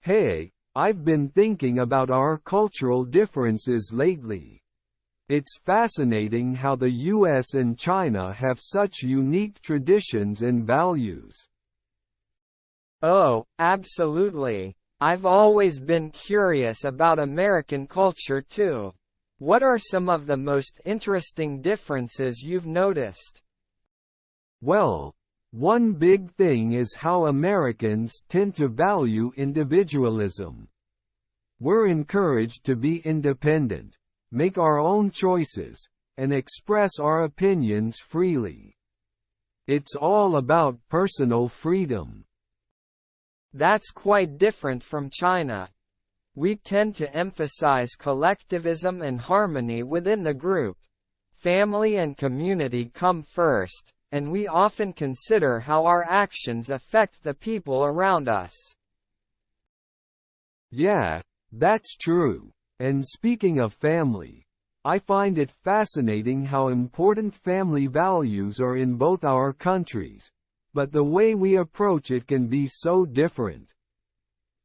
Hey, I've been thinking about our cultural differences lately. It's fascinating how the US and China have such unique traditions and values. Oh, absolutely. I've always been curious about American culture too. What are some of the most interesting differences you've noticed? Well, one big thing is how Americans tend to value individualism. We're encouraged to be independent, make our own choices, and express our opinions freely. It's all about personal freedom. That's quite different from China. We tend to emphasize collectivism and harmony within the group. Family and community come first, and we often consider how our actions affect the people around us. Yeah, that's true. And speaking of family, I find it fascinating how important family values are in both our countries, but the way we approach it can be so different.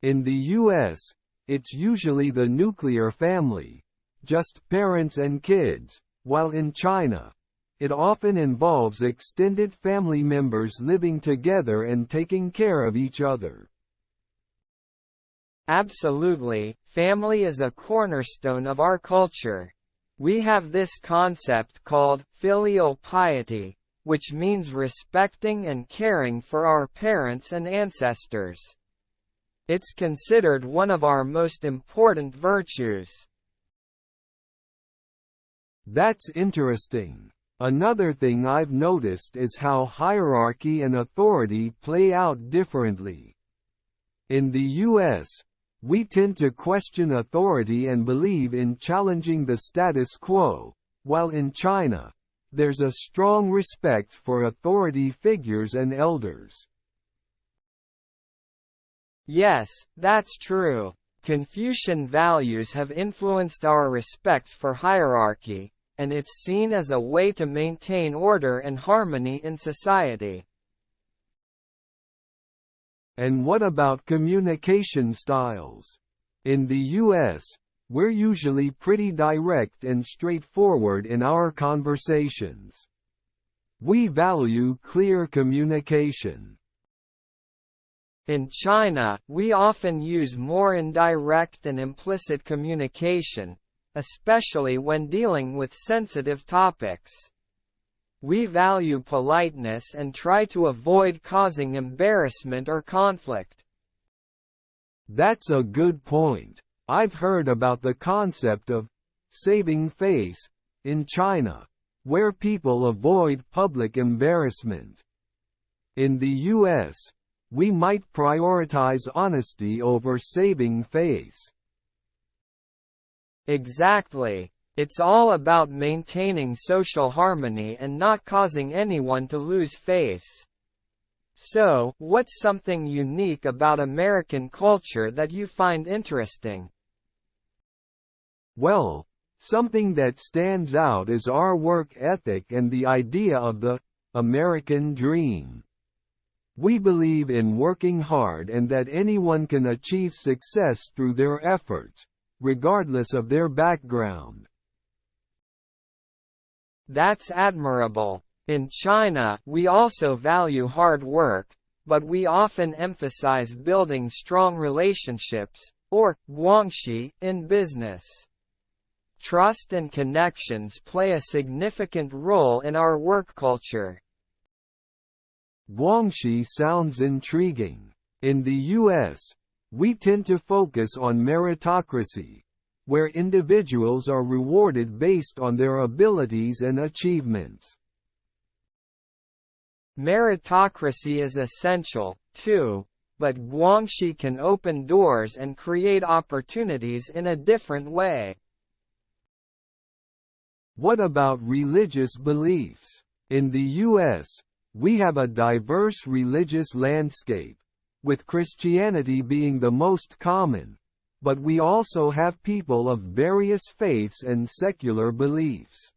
In the US, it's usually the nuclear family, just parents and kids, while in China, it often involves extended family members living together and taking care of each other. Absolutely, family is a cornerstone of our culture. We have this concept called filial piety, which means respecting and caring for our parents and ancestors. It's considered one of our most important virtues. That's interesting. Another thing I've noticed is how hierarchy and authority play out differently. In the US, we tend to question authority and believe in challenging the status quo, while in China, there's a strong respect for authority figures and elders. Yes, that's true. Confucian values have influenced our respect for hierarchy, and it's seen as a way to maintain order and harmony in society. And what about communication styles? In the US, we're usually pretty direct and straightforward in our conversations. We value clear communication. In China, we often use more indirect and implicit communication, especially when dealing with sensitive topics. We value politeness and try to avoid causing embarrassment or conflict. That's a good point. I've heard about the concept of saving face in China, where people avoid public embarrassment. In the US, we might prioritize honesty over saving face. Exactly. It's all about maintaining social harmony and not causing anyone to lose face. So, what's something unique about American culture that you find interesting? Well, something that stands out is our work ethic and the idea of the American dream. We believe in working hard and that anyone can achieve success through their efforts, regardless of their background. That's admirable. In China, we also value hard work, but we often emphasize building strong relationships, or guangxi, in business. Trust and connections play a significant role in our work culture. Guangxi sounds intriguing. In the US, we tend to focus on meritocracy, where individuals are rewarded based on their abilities and achievements. Meritocracy is essential, too, but guangxi can open doors and create opportunities in a different way. What about religious beliefs? In the US, we have a diverse religious landscape, with Christianity being the most common, but we also have people of various faiths and secular beliefs.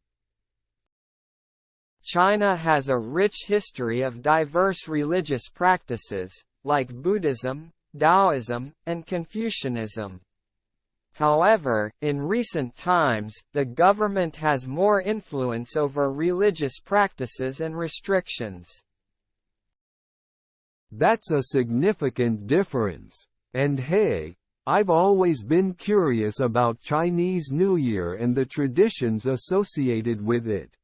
China has a rich history of diverse religious practices, like Buddhism, Taoism, and Confucianism. However, in recent times, the government has more influence over religious practices and restrictions. That's a significant difference. And hey, I've always been curious about Chinese New Year and the traditions associated with it.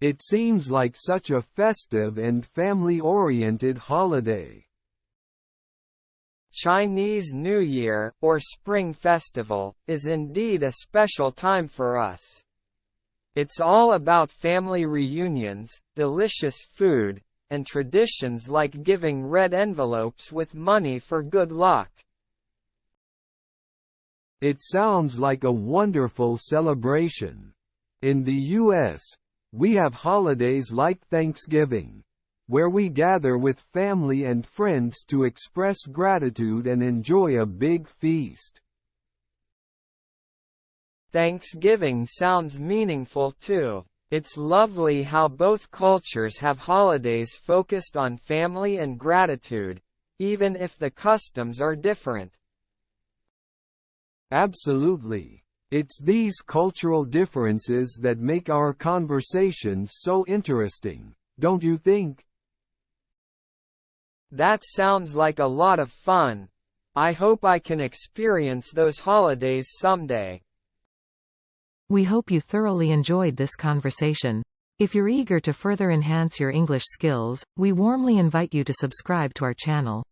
It seems like such a festive and family-oriented holiday. Chinese New Year, or Spring Festival, is indeed a special time for us. It's all about family reunions, delicious food, and traditions like giving red envelopes with money for good luck. It sounds like a wonderful celebration. In the U.S., we have holidays like Thanksgiving, where we gather with family and friends to express gratitude and enjoy a big feast. Thanksgiving sounds meaningful too. It's lovely how both cultures have holidays focused on family and gratitude, even if the customs are different. Absolutely. It's these cultural differences that make our conversations so interesting, don't you think? That sounds like a lot of fun. I hope I can experience those holidays someday. We hope you thoroughly enjoyed this conversation. If you're eager to further enhance your English skills, we warmly invite you to subscribe to our channel.